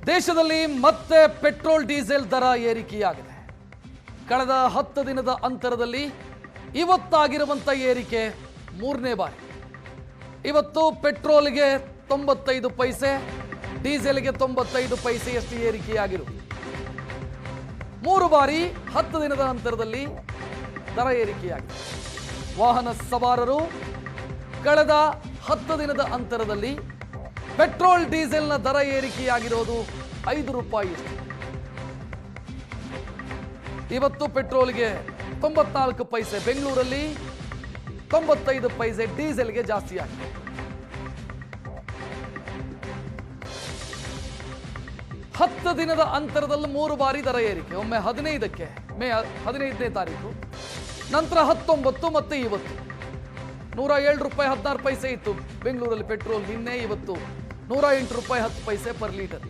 ದೇಶದಲ್ಲಿ ಮತ್ತೆ petrol diesel ದರ ಏರಿಕೆಯಾಗಿದೆ. ಕಳೆದ 10 ದಿನದ ಅಂತರದಲ್ಲಿ ಇವತ್ತಾಗಿರುವಂತ ಏರಿಕೆ ಮೂರನೇ ಬಾರಿ. ಇವತ್ತು ಪೆಟ್ರೋಲ್ಗೆ 95 ಪೈಸೆ, ಡೀಸೆಲ್ಗೆ 95 ಪೈಸೆಯಷ್ಟು ಏರಿಕೆಯಾಗಿರುವುದು. 3 ಬಾರಿ 10 ದಿನದ ಅಂತರದಲ್ಲಿ ದರ ಏರಿಕೆಯಾಗಿದೆ. ವಾಹನ ಸವಾರರು ಕಳೆದ 10 ದಿನದ ಅಂತರದಲ್ಲಿ ಪೆಟ್ರೋಲ್ ಡೀಸೆಲ್ನ ದರ ಏರಿಕೆಯಾಗಿರೋದು 5 ರೂಪಾಯಿ. ಇವತ್ತು ಪೆಟ್ರೋಲ್ಗೆ 94 ಪೈಸೆ, ಬೆಂಗಳೂರಲ್ಲಿ 95 ಪೈಸೆ ಡೀಸೆಲ್ಗೆ ಜಾಸ್ತಿ ಆಗಿದೆ. ಹತ್ತು ದಿನದ ಅಂತರದಲ್ಲಿ 3 ಬಾರಿ ದರ ಏರಿಕೆ. ಒಮ್ಮೆ 15ಕ್ಕೆ ಮೇ 15ನೇ ತಾರೀಕು, ನಂತರ 19 ಮತ್ತೆ ಇವತ್ತು. 107 ರೂಪಾಯಿ 16 ಪೈಸೆ ಇತ್ತು ಬೆಂಗಳೂರಲ್ಲಿ ಪೆಟ್ರೋಲ್ ನಿನ್ನೆ, ಇವತ್ತು 108 ರೂಪಾಯಿ 10 ಪೈಸೆ ಪರ್ ಲೀಟರ್.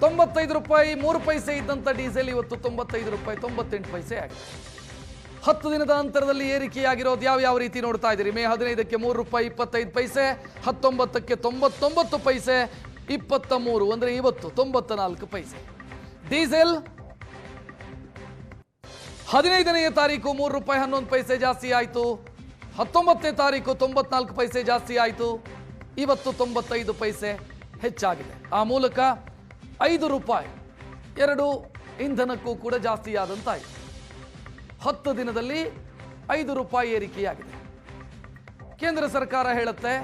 95 ರೂಪಾಯಿ 3 ಪೈಸೆ ಇದ್ದಂಥ ಡೀಸೆಲ್ ಇವತ್ತು 95 ರೂಪಾಯಿ 98 ಪೈಸೆ ಆಗಿದೆ. 10 ದಿನದ ಅಂತರದಲ್ಲಿ ಏರಿಕೆಯಾಗಿರೋದು ಯಾವ ರೀತಿ ನೋಡ್ತಾ ಇದ್ದೀರಿ? ಮೇ 15ಕ್ಕೆ 3 ರೂಪಾಯಿ 25 ಪೈಸೆ, 19ಕ್ಕೆ 99 ಪೈಸೆ, 23 ಅಂದ್ರೆ ಇವತ್ತು 94 ಪೈಸೆ. ಡೀಸೆಲ್ 15ನೇ ತಾರೀಕು 3 ರೂಪಾಯಿ 11 ಪೈಸೆ ಜಾಸ್ತಿ ಆಯಿತು, 19ನೇ ತಾರೀಕು 94 ಪೈಸೆ ಜಾಸ್ತಿ ಆಯಿತು, ಇವತ್ತು 95 ಪೈಸೆ ಹೆಚ್ಚಾಗಿದೆ. ಆ ಮೂಲಕ 5 ರೂಪಾಯಿ ಎರಡು ಇಂಧನಕ್ಕೂ ಕೂಡ ಜಾಸ್ತಿ ಆದಂತಾಯಿತು. 10 ದಿನದಲ್ಲಿ 5 ರೂಪಾಯಿ ಏರಿಕೆಯಾಗಿದೆ. ಕೇಂದ್ರ ಸರ್ಕಾರ ಹೇಳುತ್ತೆ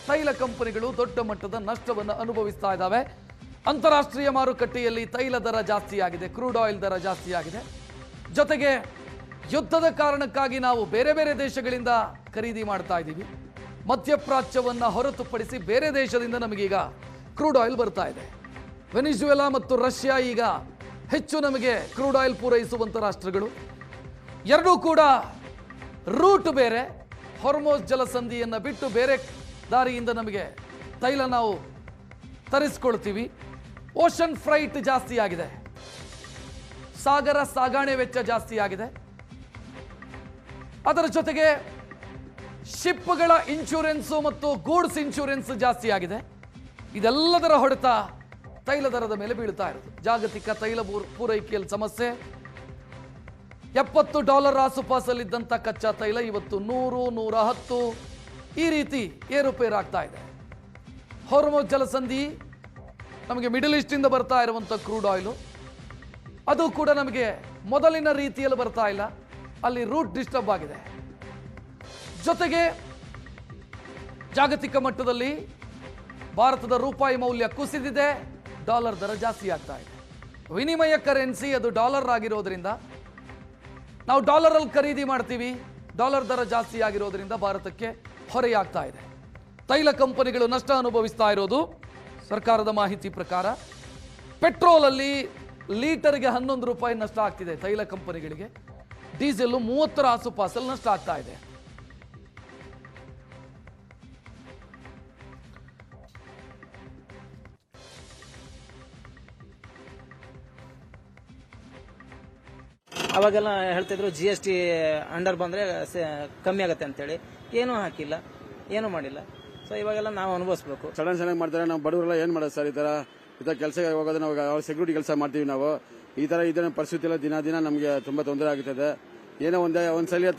ತೈಲ ಕಂಪನಿಗಳು ದೊಡ್ಡ ಮಟ್ಟದ ನಷ್ಟವನ್ನು ಅನುಭವಿಸ್ತಾ ಇದ್ದಾವೆ. ಅಂತಾರಾಷ್ಟ್ರೀಯ ಮಾರುಕಟ್ಟೆಯಲ್ಲಿ ತೈಲ ದರ ಜಾಸ್ತಿ ಆಗಿದೆ, ಕ್ರೂಡ್ ಆಯಿಲ್ ದರ ಜಾಸ್ತಿ ಆಗಿದೆ. ಜೊತೆಗೆ ಯುದ್ಧದ ಕಾರಣಕ್ಕಾಗಿ ನಾವು ಬೇರೆ ಬೇರೆ ದೇಶಗಳಿಂದ ಖರೀದಿ ಮಾಡ್ತಾ ಇದ್ದೀವಿ. ಮಧ್ಯಪ್ರಾಚ್ಯವನ್ನು ಹೊರತುಪಡಿಸಿ ಬೇರೆ ದೇಶದಿಂದ ನಮಗೀಗ ಕ್ರೂಡ್ ಆಯಿಲ್ ಬರ್ತಾ ಇದೆ. ವೆನಿಜುವೆಲಾ ಮತ್ತು ರಷ್ಯಾ ಈಗ ಹೆಚ್ಚು ನಮಗೆ ಕ್ರೂಡ್ ಆಯಿಲ್ ಪೂರೈಸುವಂಥ ರಾಷ್ಟ್ರಗಳು. ಎರಡೂ ಕೂಡ ರೂಟ್ ಬೇರೆ. ಹೊರ್ಮೋಸ್ ಜಲಸಂಧಿಯನ್ನು ಬಿಟ್ಟು ಬೇರೆ ದಾರಿಯಿಂದ ನಮಗೆ ತೈಲ ನಾವು ತರಿಸ್ಕೊಳ್ತೀವಿ. ಓಷನ್ ಫ್ರೈಟ್ ಜಾಸ್ತಿ ಆಗಿದೆ, ಸಾಗರ ಸಾಗಾಣೆ ವೆಚ್ಚ ಜಾಸ್ತಿ ಆಗಿದೆ. ಅದರ ಜೊತೆಗೆ ಶಿಪ್ಗಳ ಇನ್ಶೂರೆನ್ಸು ಮತ್ತು ಗೂಡ್ಸ್ ಇನ್ಶೂರೆನ್ಸ್ ಜಾಸ್ತಿ ಆಗಿದೆ. ಇದೆಲ್ಲದರ ಹೊಡೆತ ತೈಲ ದರದ ಮೇಲೆ ಬೀಳ್ತಾ ಇರೋದು. ಜಾಗತಿಕ ತೈಲ ಪೂರೈಕೆಯಲ್ಲಿ ಸಮಸ್ಯೆ. $70 ಆಸುಪಾಸಲ್ಲಿದ್ದಂಥ ಕಚ್ಚಾ ತೈಲ ಇವತ್ತು 100, 110 ಈ ರೀತಿ ಏರುಪೇರಾಗ್ತಾ ಇದೆ. ಹೊರ್ಮೋಸ್ ಜಲಸಂಧಿ ನಮಗೆ ಮಿಡಲ್ ಈಸ್ಟಿಂದ ಬರ್ತಾ ಇರುವಂಥ ಕ್ರೂಡ್ ಆಯಿಲು, ಅದು ಕೂಡ ನಮಗೆ ಮೊದಲಿನ ರೀತಿಯಲ್ಲಿ ಬರ್ತಾ ಇಲ್ಲ. ಅಲ್ಲಿ ರೂಟ್ ಡಿಸ್ಟರ್ಬ್ ಆಗಿದೆ. ಜೊತೆಗೆ ಜಾಗತಿಕ ಮಟ್ಟದಲ್ಲಿ ಭಾರತದ ರೂಪಾಯಿ ಮೌಲ್ಯ ಕುಸಿದಿದೆ, ಡಾಲರ್ ದರ ಜಾಸ್ತಿ ಆಗ್ತಾ ಇದೆ. ವಿನಿಮಯ ಕರೆನ್ಸಿ ಅದು ಡಾಲರ್ ಆಗಿರೋದ್ರಿಂದ ನಾವು ಡಾಲರಲ್ಲಿ ಖರೀದಿ ಮಾಡ್ತೀವಿ. ಡಾಲರ್ ದರ ಜಾಸ್ತಿ ಆಗಿರೋದ್ರಿಂದ ಭಾರತಕ್ಕೆ ಹೊರೆಯಾಗ್ತಾ ಇದೆ. ತೈಲ ಕಂಪನಿಗಳು ನಷ್ಟ ಅನುಭವಿಸ್ತಾ ಇರೋದು. ಸರ್ಕಾರದ ಮಾಹಿತಿ ಪ್ರಕಾರ ಪೆಟ್ರೋಲಲ್ಲಿ ಲೀಟರ್ಗೆ 11 ರೂಪಾಯಿ ನಷ್ಟ ಆಗ್ತಿದೆ ತೈಲ ಕಂಪನಿಗಳಿಗೆ. ಡೀಸೆಲ್ 30 ಆಸುಪಾಸಲ್ಲಿ ನಷ್ಟ ಆಗ್ತಾ ಇದೆ. ಅವಾಗೆಲ್ಲ ಹೇಳ್ತಿದ್ರು GST ಅಂಡರ್ ಬಂದ್ರೆ ಕಮ್ಮಿ ಆಗುತ್ತೆ ಅಂತೇಳಿ. ಏನೂ ಹಾಕಿಲ್ಲ, ಏನೂ ಮಾಡಿಲ್ಲ. ಸೊ ಇವಾಗೆಲ್ಲ ನಾವು ಅನುಭವಿಸ್ಬೇಕು. ಸಡನ್ ಮಾಡ್ತಾರೆ. ನಾವು ಬಡವರೆಲ್ಲ ಏನ್ ಮಾಡೋದು ಸರ್? ಈ ತರ ಕೆಲಸಕ್ಕೆ ಹೋಗೋದು, ನಾವು ಸೆಕ್ಯೂರಿಟಿ ಕೆಲಸ ಮಾಡ್ತೀವಿ. ನಾವು ಈ ತರ ಇದನ್ನ ಪರಿಸ್ಥಿತಿ ಎಲ್ಲ ದಿನ ನಮಗೆ ತುಂಬಾ ತೊಂದರೆ ಆಗುತ್ತದೆ. ಏನೋ ಒಂದ್ಸಲಿ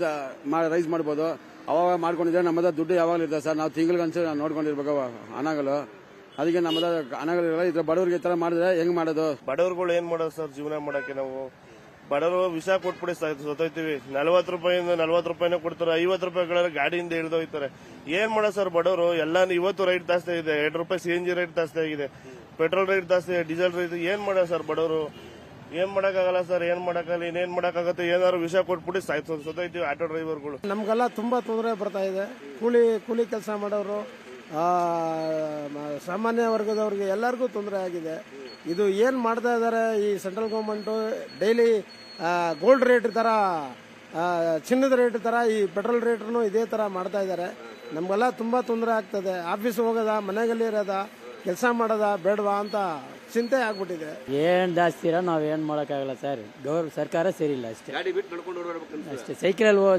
ರೈಸ್ ಮಾಡ್ಬೋದು, ಅವಾಗ ಮಾಡ್ಕೊಂಡಿದ್ರೆ ನಮ್ಮದ ದುಡ್ಡು ಯಾವಾಗಲೂ ಇರ್ತದೆ ಸರ್. ನಾವು ತಿಂಗಳಿಗಂಚು ನೋಡ್ಕೊಂಡಿರ್ಬೇಕು ಹಣಗಳು. ಅದಕ್ಕೆ ನಮ್ಮದ ಹಣಗಳಿರಲ್ಲ. ಇದ್ರ ಬಡವರಿಗೆ ಈ ತರ ಮಾಡಿದ್ರೆ ಹೆಂಗ್ ಮಾಡೋದು? ಬಡವರುಗಳು ಏನ್ ಮಾಡೋದು ಸರ್? ಜೀವನ ಮಾಡಕ್ಕೆ ನಾವು ಬಡವರು ವಿಷ ಕೊಟ್ಬಿಡಿ ಸತ್ತೋಯ್ತೀವಿ. 40 ರೂಪಾಯಿಂದ 40 ರೂಪಾಯಿನ ಕೊಡ್ತಾರೆ, 50 ರೂಪಾಯಿಗಳ ಗಾಡಿಯಿಂದ ಇಳಿದೋಯ್ತಾರೆ. ಏನ್ ಮಾಡೋದು ಸರ್ ಬಡವರು? ಎಲ್ಲ ಇವತ್ತು ರೈಟ್ ಜಾಸ್ತಿ ಇದೆ, 2 ರೂಪಾಯಿ CNG ರೇಟ್ ಜಾಸ್ತಿ ಆಗಿದೆ, ಪೆಟ್ರೋಲ್ ರೇಟ್ ಜಾಸ್ತಿ, ಡೀಸೆಲ್ ರೇಟ್. ಏನ್ ಮಾಡೋದು ಸರ್ ಬಡವರು? ಏನ್ ಮಾಡಕ್ಕಾಗಲ್ಲ ಸರ್, ಏನ್ ಮಾಡಕ್ಕಾಗಲ್ಲ. ಇನ್ನೇನ್ ಮಾಡಕ್ಕಾಗತ್ತೆ? ಏನಾದ್ರು ವಿಷ ಕೊಟ್ಬಿಟ್ಟು ಸತ್ತೋಯ್ತೀವಿ ಆಟೋ ಡ್ರೈವರ್ಗಳು. ನಮ್ಗೆಲ್ಲ ತುಂಬಾ ತೊಂದರೆ ಬರ್ತಾ ಇದೆ. ಕೂಲಿ ಕೆಲಸ ಮಾಡೋರು, ಸಾಮಾನ್ಯ ವರ್ಗದವ್ರಿಗೆ ಎಲ್ಲರಿಗೂ ತೊಂದರೆ ಆಗಿದೆ. ಇದು ಏನ್ ಮಾಡ್ತಾ ಇದಾರೆ ಈ central government? Daily gold rate ತರ, ಚಿನ್ನದ ರೇಟ್ ತರ ಈ ಪೆಟ್ರೋಲ್ ರೇಟ್ನು ಇದೇ ತರ ಮಾಡ್ತಾ ಇದ್ದಾರೆ. ನಮ್ಗೆಲ್ಲ ತುಂಬಾ ತೊಂದರೆ ಆಗ್ತದೆ. ಆಫೀಸ್ ಹೋಗೋದ, ಮನೆಯಲ್ಲಿ ಇರೋದ, ಕೆಲಸ ಮಾಡೋದ ಬೇಡವಾ ಅಂತ ಚಿಂತೆ ಆಗ್ಬಿಟ್ಟಿದೆ. ಏನ್ ಜಾಸ್ತಿ ಇರೋ ನಾವ್ ಏನ್ ಮಾಡಕ್ಕಾಗಲ್ಲ ಸರ್. ಸರ್ಕಾರ ಸರಿ ಇಲ್ಲ ಅಷ್ಟೇ. ಅಷ್ಟೇ.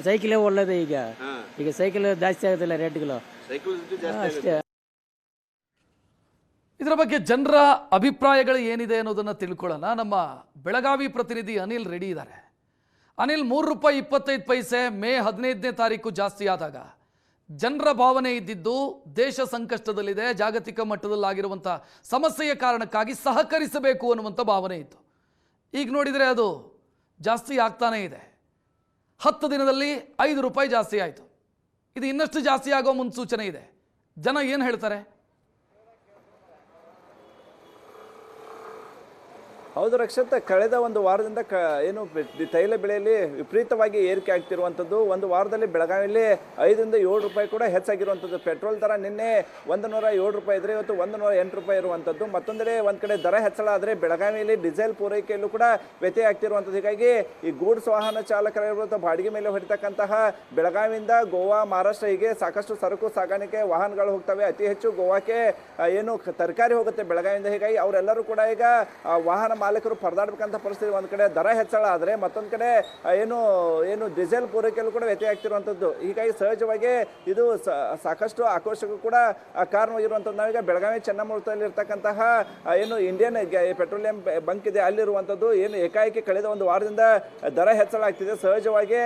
ಸೈಕಲೇ ಒಳ್ಳೇದು. ಈಗ ಸೈಕಲ್ ಜಾಸ್ತಿ ಆಗುತ್ತಿಲ್ಲ ರೇಟ್ಗಳು ಅಷ್ಟೇ. ಇದರ ಬಗ್ಗೆ ಜನರ ಅಭಿಪ್ರಾಯಗಳು ಏನಿದೆ ಅನ್ನೋದನ್ನು ತಿಳ್ಕೊಳ್ಳೋಣ. ನಮ್ಮ ಬೆಳಗಾವಿ ಪ್ರತಿನಿಧಿ ಅನಿಲ್ ರೆಡಿ ಇದ್ದಾರೆ. ಅನಿಲ್, ₹3.25 ಮೇ 15ನೇ ತಾರೀಕು ಜಾಸ್ತಿ ಆದಾಗ ಜನರ ಭಾವನೆ ಇದ್ದಿದ್ದು ದೇಶ ಸಂಕಷ್ಟದಲ್ಲಿದೆ, ಜಾಗತಿಕ ಮಟ್ಟದಲ್ಲಾಗಿರುವಂಥ ಸಮಸ್ಯೆಯ ಕಾರಣಕ್ಕಾಗಿ ಸಹಕರಿಸಬೇಕು ಅನ್ನುವಂಥ ಭಾವನೆ ಇತ್ತು. ಈಗ ನೋಡಿದರೆ ಅದು ಜಾಸ್ತಿ ಆಗ್ತಾನೇ ಇದೆ. 10 ದಿನದಲ್ಲಿ ₹5 ಜಾಸ್ತಿ ಆಯಿತು. ಇದು ಇನ್ನಷ್ಟು ಜಾಸ್ತಿ ಆಗೋ ಮುನ್ಸೂಚನೆ ಇದೆ. ಜನ ಏನು ಹೇಳ್ತಾರೆ? ಹೌದು ರಕ್ಷತ್, ಕಳೆದ ಒಂದು ವಾರದಿಂದ ಏನು ತೈಲ ಬೆಲೆಯಲ್ಲಿ ವಿಪರೀತವಾಗಿ ಏರಿಕೆ ಆಗ್ತಿರುವಂಥದ್ದು. ಒಂದು ವಾರದಲ್ಲಿ ಬೆಳಗಾವಿಯಲ್ಲಿ ₹5-7 ಕೂಡ ಹೆಚ್ಚಾಗಿರುವಂಥದ್ದು. ಪೆಟ್ರೋಲ್ ದರ ನಿನ್ನೆ ₹107 ಇದ್ರೆ ಇವತ್ತು ₹108 ಇರುವಂಥದ್ದು. ಮತ್ತೊಂದೆಡೆ ಒಂದು ಕಡೆ ದರ ಹೆಚ್ಚಳ ಆದರೆ ಬೆಳಗಾವಿಯಲ್ಲಿ ಡೀಸೆಲ್ ಪೂರೈಕೆಯಲ್ಲೂ ಕೂಡ ವ್ಯತ್ಯಯ ಆಗ್ತಿರುವಂಥದ್ದು. ಹೀಗಾಗಿ ಈ ಗೂಡ್ಸ್ ವಾಹನ ಚಾಲಕರಿರುವಂಥ ಬಾಡಿಗೆ ಮೇಲೆ ಹೊಡಿತಕ್ಕಂತಹ ಬೆಳಗಾವಿಯಿಂದ ಗೋವಾ, ಮಹಾರಾಷ್ಟ್ರ ಹೀಗೆ ಸಾಕಷ್ಟು ಸರಕು ಸಾಗಾಣಿಕೆ ವಾಹನಗಳು ಹೋಗ್ತವೆ. ಅತಿ ಹೆಚ್ಚು ಗೋವಾಕ್ಕೆ ಏನು ತರಕಾರಿ ಹೋಗುತ್ತೆ ಬೆಳಗಾವಿಯಿಂದ. ಹೀಗಾಗಿ ಅವರೆಲ್ಲರೂ ಕೂಡ ಈಗ ವಾಹನ ಮಾಲೀಕರು ಪರದಾಡಬೇಕಂತ ಪರಿಸ್ಥಿತಿ. ಒಂದು ಕಡೆ ದರ ಹೆಚ್ಚಳ ಆದರೆ ಮತ್ತೊಂದು ಕಡೆ ಏನು ಡೀಸೆಲ್ ಪೂರೈಕೆಯಲ್ಲೂ ಕೂಡ ವ್ಯತ್ಯಯ ಆಗ್ತಿರುವಂಥದ್ದು. ಹೀಗಾಗಿ ಸಹಜವಾಗಿ ಇದು ಸಾಕಷ್ಟು ಆಕ್ರೋಶಕ್ಕೂ ಕೂಡ ಕಾರಣವಾಗಿರುವಂಥದ್ದು. ನಾವೀಗ ಬೆಳಗಾವಿ ಚೆನ್ನಮೂರ್ತದಲ್ಲಿ ಇರ್ತಕ್ಕಂತಹ ಏನು ಇಂಡಿಯನ್ ಪೆಟ್ರೋಲಿಯಂ ಬಂಕ್ ಇದೆ, ಅಲ್ಲಿರುವಂಥದ್ದು ಏನು ಏಕಾಏಕಿ ಕಳೆದ ಒಂದು ವಾರದಿಂದ ದರ ಹೆಚ್ಚಳ ಆಗ್ತಿದೆ. ಸಹಜವಾಗಿ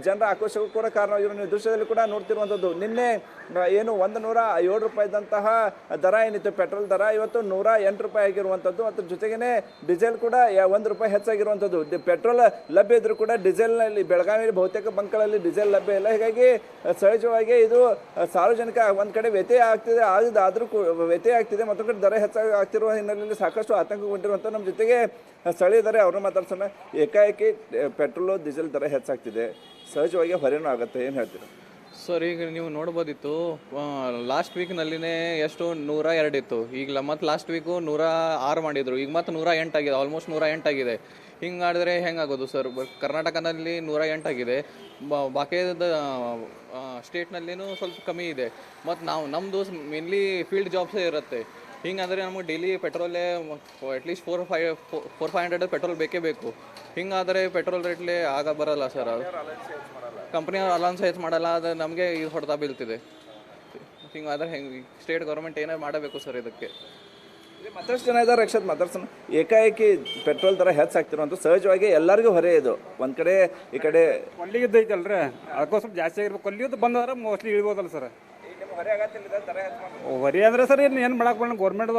ಜನರ ಆಕ್ರೋಶಕ್ಕೂ ಕೂಡ ಕಾರಣವಾಗಿರೋ ನೀವು ದೃಶ್ಯದಲ್ಲಿ ಕೂಡ ನೋಡ್ತಿರುವಂಥದ್ದು. ನಿನ್ನೆ ಏನು ₹107 ಇದ್ದಂತಹ ದರ ಏನಿತ್ತು ಪೆಟ್ರೋಲ್ ದರ, ಇವತ್ತು ₹108 ಆಗಿರುವಂಥದ್ದು. ಅದ್ರ ಜೊತೆಗೇನೆ ಡೀಸೆಲ್ ಕೂಡ ₹1 ಹೆಚ್ಚಾಗಿರುವಂಥದ್ದು. ಪೆಟ್ರೋಲ್ ಲಭ್ಯ ಇದ್ರೂ ಕೂಡ ಡೀಸೆಲ್ನಲ್ಲಿ ಬೆಳಗಾವಿ ಬಹುತೇಕ ಬಂಕ್ಗಳಲ್ಲಿ ಡೀಸೆಲ್ ಲಭ್ಯ ಇಲ್ಲ. ಹೀಗಾಗಿ ಸಹಜವಾಗಿ ಇದು ಸಾರ್ವಜನಿಕ ಒಂದು ಕಡೆ ವ್ಯತ್ಯಯ ಆಗ್ತಿದೆ, ಆದರೂ ವ್ಯತ್ಯಯ ಆಗ್ತಿದೆ. ಮತ್ತೊಂದು ಕಡೆ ದರ ಹೆಚ್ಚಾಗಿ ಆಗ್ತಿರುವ ಹಿನ್ನೆಲೆಯಲ್ಲಿ ಸಾಕಷ್ಟು ಆತಂಕಗೊಂಡಿರುವಂಥ ನಮ್ಮ ಜೊತೆಗೆ ಸ್ಥಳೀಯದರೆ ಅವ್ರನ್ನ ಮಾತಾಡ್ಸೋಣ. ಏಕಾಏಕಿ ಪೆಟ್ರೋಲು ಡೀಸೆಲ್ ದರ ಹೆಚ್ಚಾಗ್ತಿದೆ, ಸಹಜವಾಗಿ ಹೊರೆನೂ ಆಗುತ್ತೆ, ಏನು ಹೇಳ್ತೀರಾ? ಸರ್, ಈಗ ನೀವು ನೋಡ್ಬೋದಿತ್ತು, ಲಾಸ್ಟ್ ವೀಕ್ನಲ್ಲಿನೇ ಎಷ್ಟು 102 ಇತ್ತು. ಈಗ ಮತ್ತು ಲಾಸ್ಟ್ ವೀಕು 106 ಮಾಡಿದರು. ಈಗ ಮತ್ತೆ 108 ಆಗಿದೆ, ಆಲ್ಮೋಸ್ಟ್ 108 ಆಗಿದೆ. ಹಿಂಗೆ ಮಾಡಿದ್ರೆ ಹೆಂಗಾಗೋದು ಸರ್? ಕರ್ನಾಟಕದಲ್ಲಿ 108 ಆಗಿದೆ, ಬಾಕಿ ಸ್ಟೇಟ್ನಲ್ಲಿನೂ ಸ್ವಲ್ಪ ಕಮ್ಮಿ ಇದೆ. ಮತ್ತು ನಮ್ಮದು ಮೇನ್ಲಿ ಫೀಲ್ಡ್ ಜಾಬ್ಸೇ ಇರುತ್ತೆ. ಹಿಂಗಂದರೆ ನಮಗೆ ಡೈಲಿ ಪೆಟ್ರೋಲೇ ಅಟ್ಲೀಸ್ಟ್ 400-500 ಪೆಟ್ರೋಲ್ ಬೇಕೇ ಬೇಕು. ಹಿಂಗಾದರೆ ಪೆಟ್ರೋಲ್ ರೇಟ್ಲೇ ಬರಲ್ಲ ಸರ್. ಅದು ಕಂಪ್ನಿಯವ್ರು ಅಲೌನ್ಸ್ ಹೆಚ್ಚು ಮಾಡಲ್ಲ, ಅದು ನಮಗೆ ಇದು ಹೊಡೆತ ಬೀಳ್ತಿದೆ. ಹಿಂಗಾದ್ರೆ ಹೆಂಗೆ? ಸ್ಟೇಟ್ ಗೌರ್ಮೆಂಟ್ ಏನೇ ಮಾಡಬೇಕು ಸರ್ ಇದಕ್ಕೆ. ಮತ್ತಷ್ಟು ಜನ ಇದ್ದಾರೆ ರಕ್ಷತ್ ಮಾತಾಡ್ಸೋಣ. ಏಕಾಏಕಿ ಪೆಟ್ರೋಲ್ ದರ ಹೆಚ್ಚಾಗ್ತಿರುವಂಥ ಸಹಜವಾಗಿ ಎಲ್ಲರಿಗೂ ಹೊರೆ ಇದು. ಒಂದು ಕಡೆ ಈ ಕಡೆ ಕೊಲ್ಲಿಗಿದ್ದು ಐತಲ್ರಿ, ಅದಕ್ಕೂ ಸ್ವಲ್ಪ ಜಾಸ್ತಿ ಆಗಿರ್ಬೇಕು. ಕೊಲ್ಲಿಗಿದ್ದು ಬಂದ್ರೆ ಮೋಸ್ಟ್ಲಿ ಇಳ್ಬೋದಲ್ಲ ಸರ್. ಹೊರೆ ಅಂದರೆ ಸರ್ ಏನು ಮಾಡಕ್ಕೆ ಬರೋಣ, ಗೌರ್ಮೆಂಟ್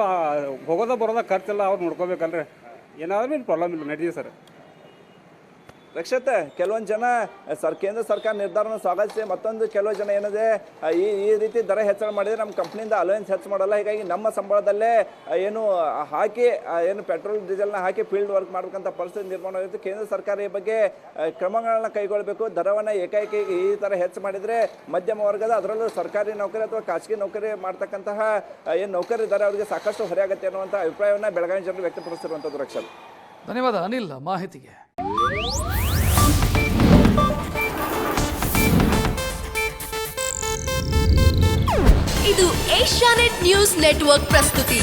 ಹೋಗೋದ ಬರೋದ ಖರ್ಚೆಲ್ಲ ಅವ್ರು ನೋಡ್ಕೋಬೇಕಲ್ರಿ. ಏನಾದ್ರೂ ಏನು ಪ್ರಾಬ್ಲಮ್ ಇಲ್ಲ, ನಡೀತೀವಿ ಸರ್. ರಕ್ಷತೆ, ಕೆಲವೊಂದು ಜನ ಕೇಂದ್ರ ಸರ್ಕಾರ ನಿರ್ಧಾರವನ್ನು ಸ್ವಾಗತಿಸಿ, ಮತ್ತೊಂದು ಕೆಲವು ಜನ ಏನಿದೆ ಈ ರೀತಿ ದರ ಹೆಚ್ಚಳ ಮಾಡಿದರೆ ನಮ್ಮ ಕಂಪ್ನಿಯಿಂದ ಅಲೋಯನ್ಸ್ ಹೆಚ್ಚು ಮಾಡಲ್ಲ, ಹೀಗಾಗಿ ನಮ್ಮ ಸಂಬಳದಲ್ಲೇ ಏನು ಹಾಕಿ ಏನು ಪೆಟ್ರೋಲ್ ಡೀಸೆಲ್ನ ಹಾಕಿ ಫೀಲ್ಡ್ ವರ್ಕ್ ಮಾಡ್ಬೇಕಂತ ಪರಿಸ್ಥಿತಿ ನಿರ್ಮಾಣ ಆಗಿತ್ತು. ಕೇಂದ್ರ ಸರ್ಕಾರ ಈ ಬಗ್ಗೆ ಕ್ರಮಗಳನ್ನ ಕೈಗೊಳ್ಳಬೇಕು. ದರವನ್ನು ಏಕಾಏಕಿ ಈ ಥರ ಹೆಚ್ಚು ಮಾಡಿದರೆ ಮಧ್ಯಮ ವರ್ಗದ, ಅದರಲ್ಲೂ ಸರ್ಕಾರಿ ನೌಕರಿ ಅಥವಾ ಖಾಸಗಿ ನೌಕರಿ ಮಾಡ್ತಕ್ಕಂತಹ ಏನು ನೌಕರಿ ಇದ್ದಾರೆ ಅವರಿಗೆ ಸಾಕಷ್ಟು ಹೊರೆ ಆಗುತ್ತೆ ಅನ್ನುವಂಥ ಅಭಿಪ್ರಾಯವನ್ನು ಬೆಳಗಾವಿ ಜನರು ವ್ಯಕ್ತಪಡಿಸಿರುವಂಥದ್ದು. ರಕ್ಷತ್, ಧನ್ಯವಾದ ಅನಿಲ್ ಮಾಹಿತಿಗೆ. ಇದು ಏಷ್ಯಾನೆಟ್ ನ್ಯೂಸ್ ನೆಟ್ವರ್ಕ್ ಪ್ರಸ್ತುತಿ.